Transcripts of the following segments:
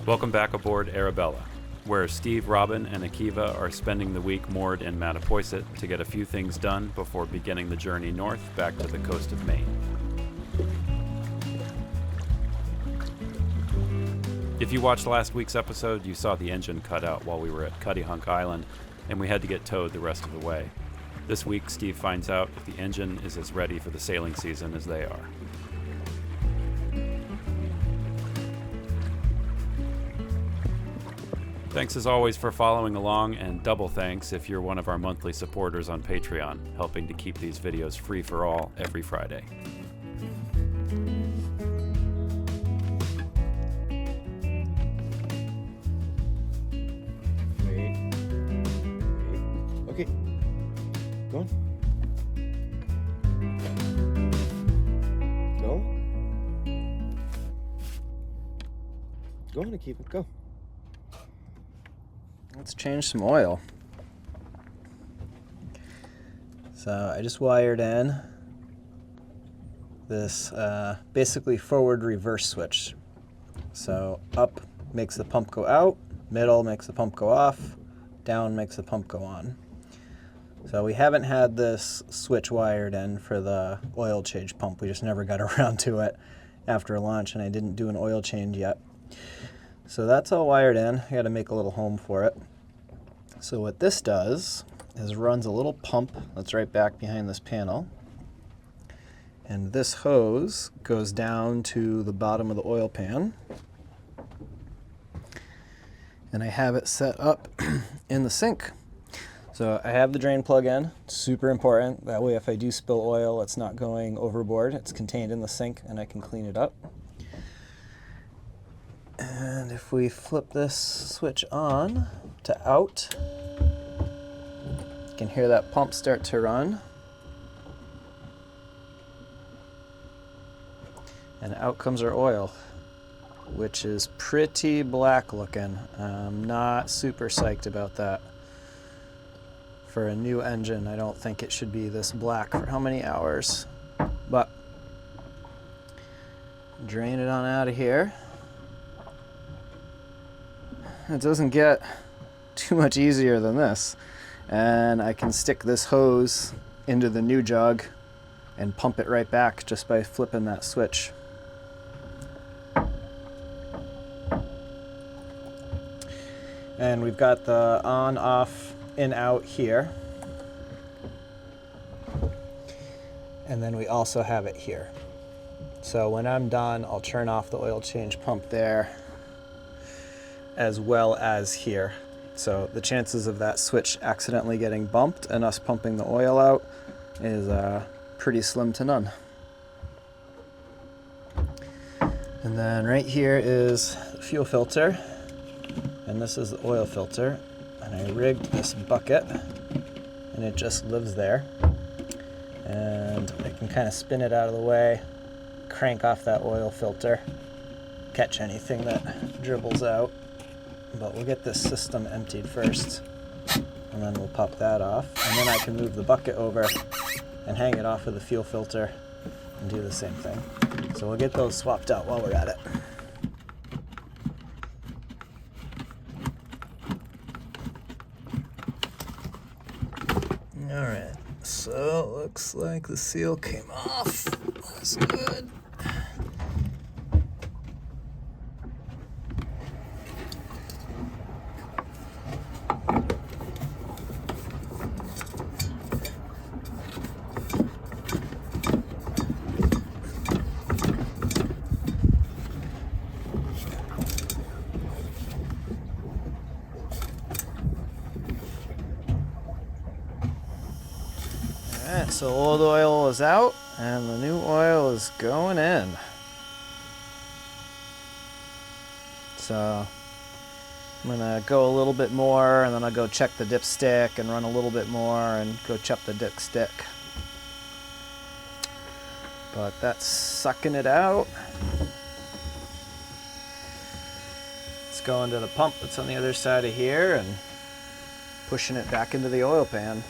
Welcome back aboard Arabella, where Steve, Robin, and Akiva are spending the week moored in Mattapoisett to get a few things done before beginning the journey north back to the coast of Maine. If you watched last week's episode, you saw the engine cut out while we were at Cuttyhunk Island, and we had to get towed the rest of the way. This week, Steve finds out if the engine is as ready for the sailing season as they are. Thanks as always for following along, and double thanks if you're one of our monthly supporters on Patreon, helping to keep these videos free for all every Friday. Wait. Okay. Go on. Go on, Akiva. Go. Let's change some oil. So I just wired in this basically forward reverse switch. So up makes the pump go out, middle makes the pump go off, down makes the pump go on. So we haven't had this switch wired in for the oil change pump. We just never got around to it after launch, and I didn't do an oil change yet. So that's all wired in. I got to make a little home for it. So what this does is runs a little pump that's right back behind this panel. And this hose goes down to the bottom of the oil pan. And I have it set up in the sink. So I have the drain plug in, super important. That way if I do spill oil, it's not going overboard. It's contained in the sink and I can clean it up. And if we flip this switch on to out, you can hear that pump start to run. And out comes our oil, which is pretty black looking. I'm not super psyched about that. For a new engine, I don't think it should be this black for how many hours. But drain it on out of here. It doesn't get too much easier than this. And I can stick this hose into the new jug and pump it right back just by flipping that switch. And we've got the on, off, in, out here. And then we also have it here. So when I'm done, I'll turn off the oil change pump there, as well as here. So the chances of that switch accidentally getting bumped and us pumping the oil out is pretty slim to none. And then right here is the fuel filter, and this is the oil filter. And I rigged this bucket, and it just lives there. And I can kind of spin it out of the way, crank off that oil filter, catch anything that dribbles out. But we'll get this system emptied first, and then we'll pop that off. And then I can move the bucket over and hang it off of the fuel filter and do the same thing. So we'll get those swapped out while we're at it. All right, so it looks like the seal came off. That's good. Alright, so old oil is out and the new oil is going in. So I'm gonna go a little bit more, and then I'll go check the dipstick and run a little bit more and go check the dipstick. But that's sucking it out. It's going to the pump that's on the other side of here and pushing it back into the oil pan.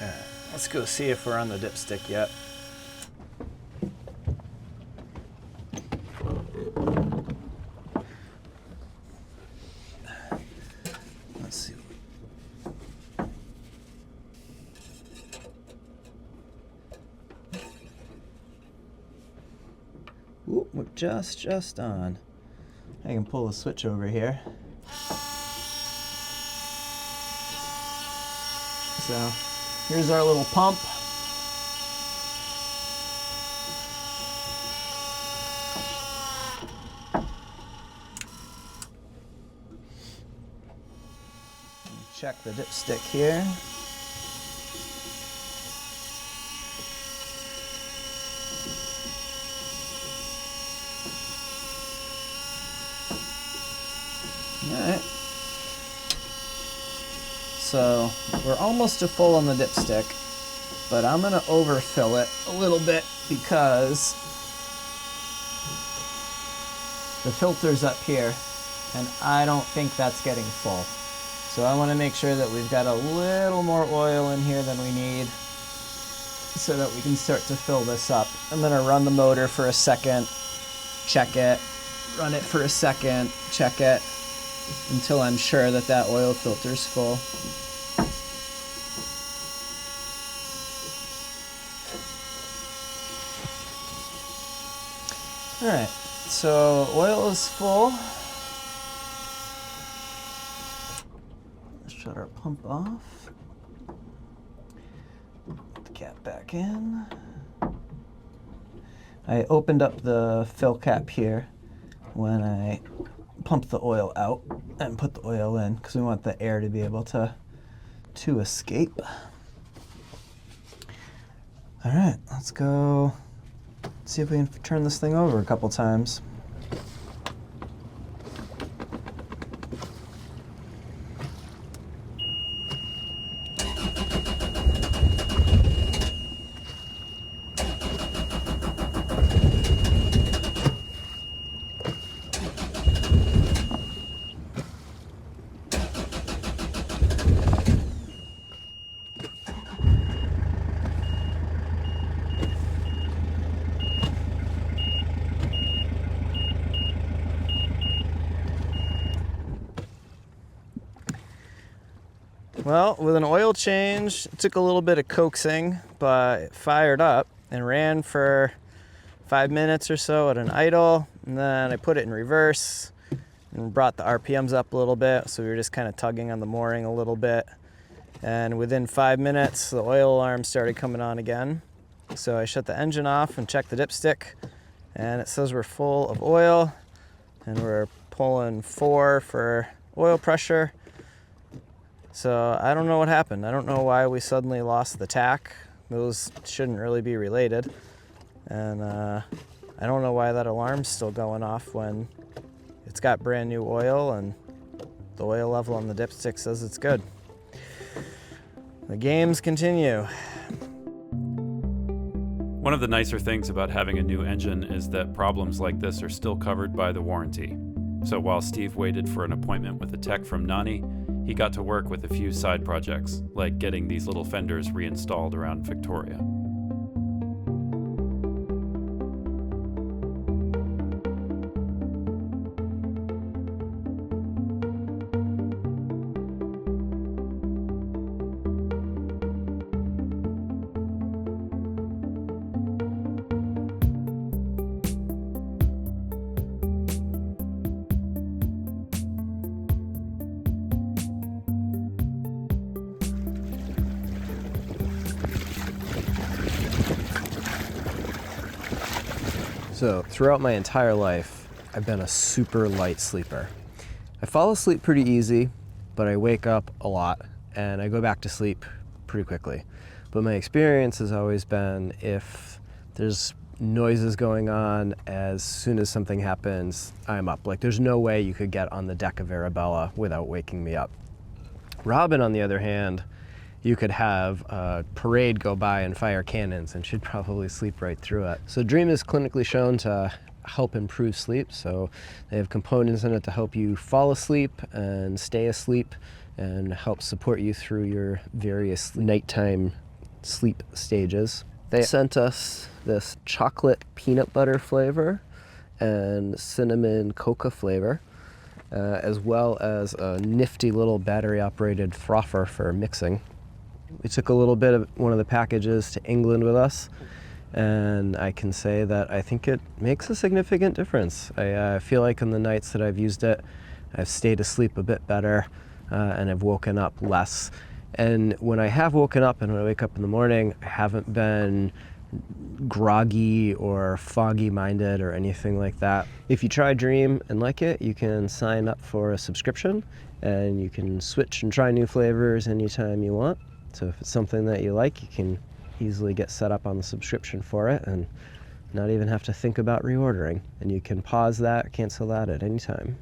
Alright, let's go see if we're on the dipstick yet. we're just on. I can pull the switch over here. So here's our little pump. Check the dipstick here. Alright. So we're almost to full on the dipstick, but I'm gonna overfill it a little bit because the filter's up here and I don't think that's getting full. So I want to make sure that we've got a little more oil in here than we need so that we can start to fill this up. I'm going to run the motor for a second, check it, run it for a second, check it, until I'm sure that that oil filter's full. All right, so oil is full. Shut our pump off. Put the cap back in. I opened up the fill cap here when I pumped the oil out and put the oil in because we want the air to be able to escape. All right, let's go see if we can turn this thing over a couple times. Well, with an oil change, it took a little bit of coaxing, but it fired up and ran for 5 minutes or so at an idle, and then I put it in reverse and brought the RPMs up a little bit, so we were just kind of tugging on the mooring a little bit. And within 5 minutes, the oil alarm started coming on again. So I shut the engine off and checked the dipstick, and it says we're full of oil, and we're pulling 4 for oil pressure. So I don't know what happened. I don't know why we suddenly lost the tack. Those shouldn't really be related. And I don't know why that alarm's still going off when it's got brand new oil and the oil level on the dipstick says it's good. The games continue. One of the nicer things about having a new engine is that problems like this are still covered by the warranty. So while Steve waited for an appointment with a tech from Nanni, he got to work with a few side projects, like getting these little fenders reinstalled around Victoria. So throughout my entire life, I've been a super light sleeper. I fall asleep pretty easy, but I wake up a lot and I go back to sleep pretty quickly. But my experience has always been if there's noises going on, as soon as something happens, I'm up. Like there's no way you could get on the deck of Arabella without waking me up. Robin, on the other hand, you could have a parade go by and fire cannons and she'd probably sleep right through it. So Dream is clinically shown to help improve sleep. So they have components in it to help you fall asleep and stay asleep and help support you through your various nighttime sleep stages. They sent us this chocolate peanut butter flavor and cinnamon coca flavor, as well as a nifty little battery operated frother for mixing. We took a little bit of one of the packages to England with us, and I can say that I think it makes a significant difference. I feel like on the nights that I've used it, I've stayed asleep a bit better, and I've woken up less. And when I have woken up and when I wake up in the morning, I haven't been groggy or foggy minded or anything like that. If you try Dream and like it, you can sign up for a subscription and you can switch and try new flavors anytime you want. So if it's something that you like, you can easily get set up on the subscription for it and not even have to think about reordering. And you can pause that, cancel that at any time.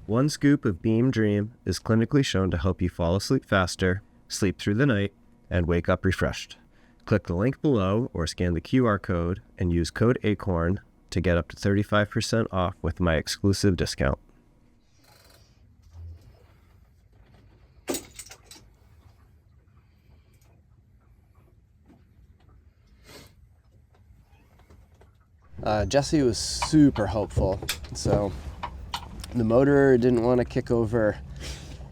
1 scoop of Beam Dream is clinically shown to help you fall asleep faster, sleep through the night, and wake up refreshed. Click the link below or scan the QR code and use code Acorn to get up to 35% off with my exclusive discount. Jesse was super helpful. So the motor didn't want to kick over.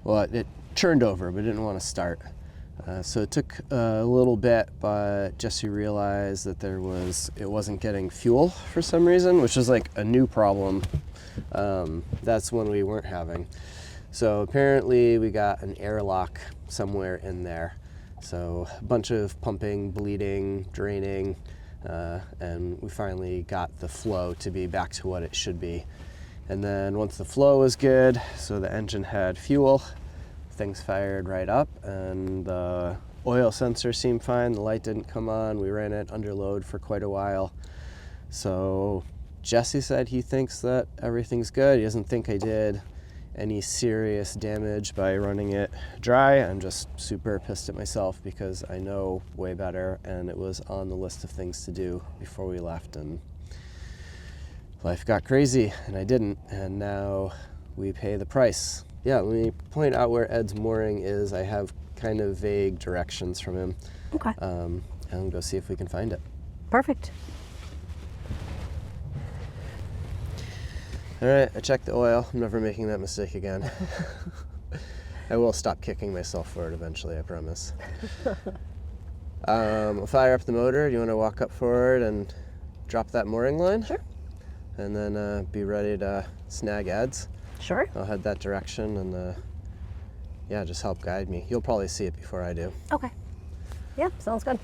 Well, it churned over, but it didn't want to start. So it took a little bit, but Jesse realized that it wasn't getting fuel for some reason, which is like a new problem. That's one we weren't having. So apparently we got an airlock somewhere in there. So a bunch of pumping, bleeding, draining, and we finally got the flow to be back to what it should be. And then once the flow was good, so the engine had fuel, things fired right up, and the oil sensor seemed fine. The light didn't come on. We ran it under load for quite a while. So Jesse said he thinks that everything's good. He doesn't think I did any serious damage by running it dry. I'm just super pissed at myself because I know way better, and it was on the list of things to do before we left, and life got crazy and I didn't, and now we pay the price. Yeah, let me point out where Ed's mooring is. I have kind of vague directions from him. Okay. And go see if we can find it. Perfect. All right, I checked the oil. I'm never making that mistake again. I will stop kicking myself for it eventually, I promise. I'll fire up the motor. Do you want to walk up forward and drop that mooring line? Sure. And then be ready to snag Ed's. Sure. I'll head that direction and yeah, just help guide me. You'll probably see it before I do. Okay. Yeah, sounds good.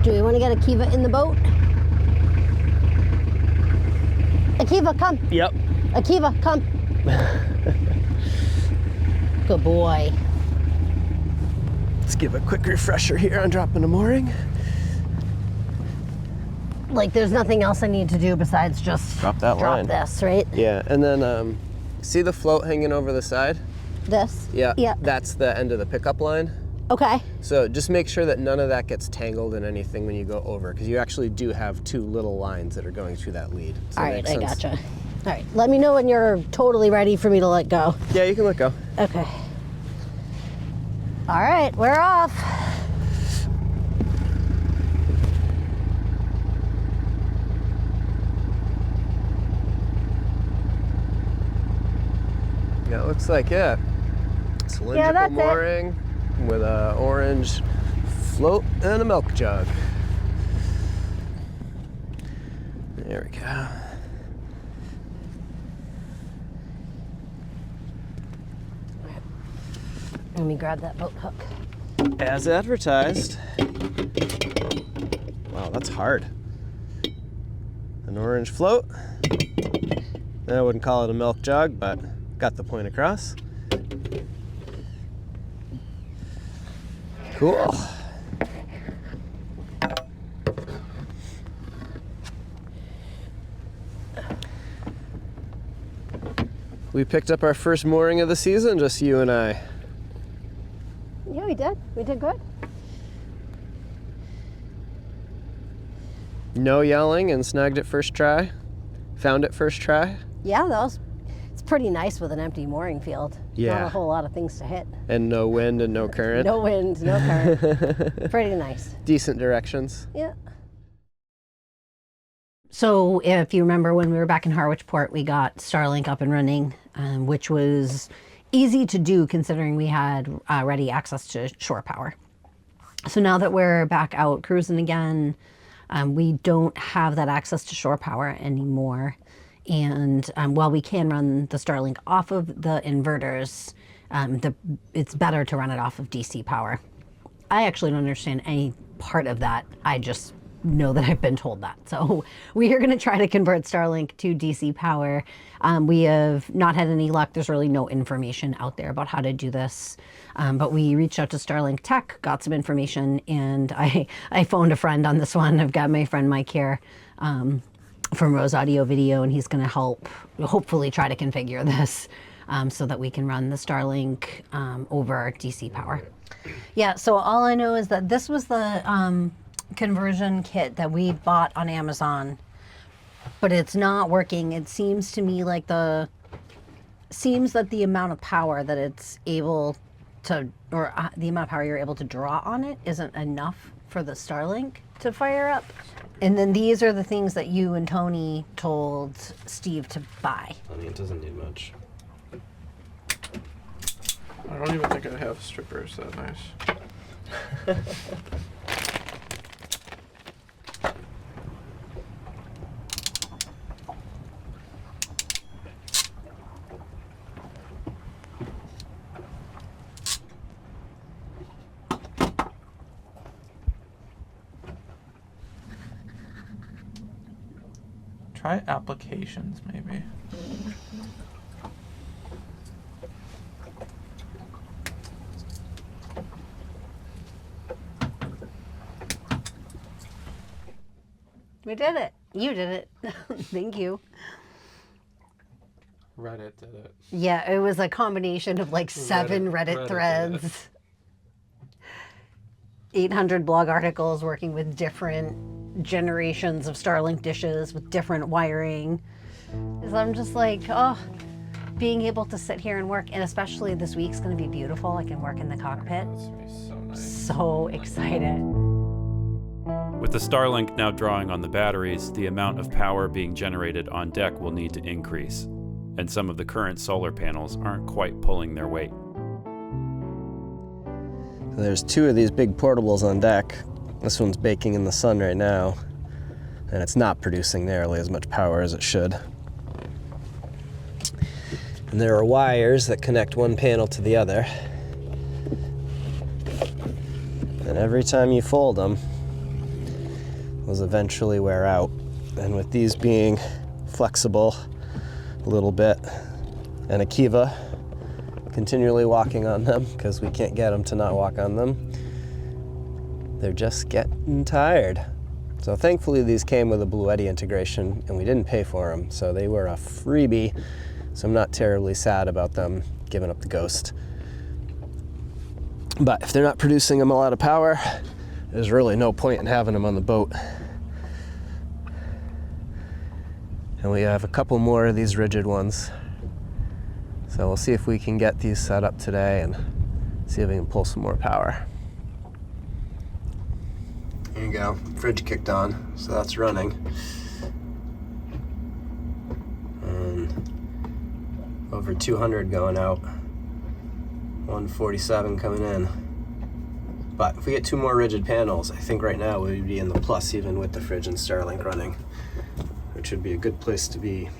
Do we want to get Akiva in the boat? Akiva, come. Yep. Akiva, come. Good boy. Let's give a quick refresher here on dropping a mooring. Like, there's nothing else I need to do besides just Drop that line. this, right? Yeah, and then see the float hanging over the side? This? Yeah. Yeah. That's the end of the pickup line. Okay. So just make sure that none of that gets tangled in anything when you go over, because you actually do have 2 little lines that are going through that lead. Does that All right, make I sense? gotcha. All right, let me know when you're totally ready for me to let go. Yeah, you can let go. Okay. All right, we're off. Yeah, it looks like it. Cylindrical that's it. mooring with a orange float and a milk jug. There we go. Let me grab that boat hook. As advertised. Wow, that's hard. An orange float. I wouldn't call it a milk jug, but got the point across. Cool. We picked up our first mooring of the season, just you and I. Yeah, we did. We did good. No yelling, and snagged it first try. Found it first try. Yeah, it's pretty nice with an empty mooring field. Yeah. Not a whole lot of things to hit. And no wind and no current. No wind, no current. Pretty nice. Decent directions. Yeah. So if you remember when we were back in Harwichport, we got Starlink up and running which was easy to do considering we had ready access to shore power. So now that we're back out cruising again, we don't have that access to shore power anymore. And while we can run the Starlink off of the inverters, it's better to run it off of DC power. I actually don't understand any part of that. I just know that I've been told that. So we are going to try to convert Starlink to DC power. We have not had any luck. There's really no information out there about how to do this. But we reached out to Starlink Tech, got some information, and I phoned a friend on this one. I've got my friend Mike here from Rose Audio Video, and he's going to help hopefully try to configure this so that we can run the Starlink over DC power. Yeah, so all I know is that this was the conversion kit that we bought on Amazon, but it's not working. It seems to me like that the amount of power that it's able to, or the amount of power you're able to draw on it isn't enough for the Starlink to fire up. And then these are the things that you and Tony told Steve to buy. I mean, it doesn't need much. I don't even think I have strippers that nice. Try applications, maybe. We did it. You did it. Thank you. Reddit did it. Yeah, it was a combination of like 7 Reddit threads, 800 blog articles working with different generations of Starlink dishes with different wiring. So I'm just like, oh, being able to sit here and work, and especially this week's going to be beautiful. I can work in the cockpit. That's gonna be so nice. So excited. With the Starlink now drawing on the batteries, the amount of power being generated on deck will need to increase, and some of the current solar panels aren't quite pulling their weight. There's 2 of these big portables on deck. This one's baking in the sun right now, and it's not producing nearly as much power as it should. And there are wires that connect one panel to the other. And every time you fold them, those eventually wear out. And with these being flexible a little bit, and Akiva continually walking on them because we can't get them to not walk on them, they're just getting tired. So thankfully these came with a Bluetti integration and we didn't pay for them, so they were a freebie, so I'm not terribly sad about them giving up the ghost. But if they're not producing them a lot of power, there's really no point in having them on the boat. And we have a couple more of these rigid ones. So we'll see if we can get these set up today and see if we can pull some more power. There you go, fridge kicked on, so that's running. And over 200 going out, 147 coming in. But if we get 2 more rigid panels, I think right now we'd be in the plus even with the fridge and Starlink running, which would be a good place to be.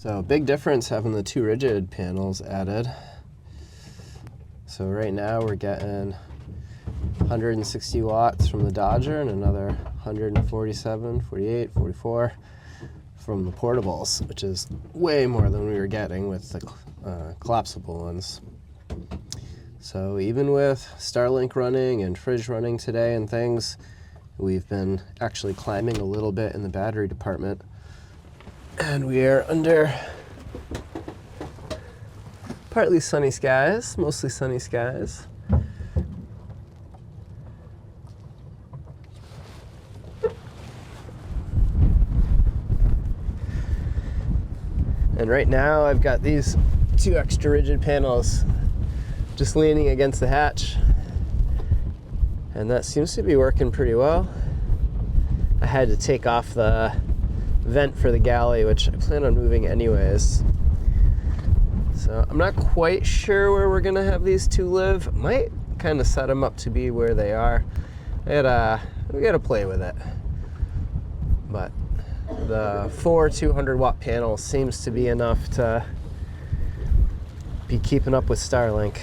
So big difference having the 2 rigid panels added. So right now we're getting 160 watts from the Dodger and another 147, 48, 44 from the portables, which is way more than we were getting with the collapsible ones. So even with Starlink running and fridge running today and things, we've been actually climbing a little bit in the battery department. And we are under partly sunny skies, mostly sunny skies. And right now I've got these 2 extra rigid panels just leaning against the hatch. And that seems to be working pretty well. I had to take off the vent for the galley, which I plan on moving anyways. So I'm not quite sure where we're gonna have these 2 live. Might kind of set them up to be where they are. We gotta play with it. But the 4 200-watt panels seems to be enough to be keeping up with Starlink.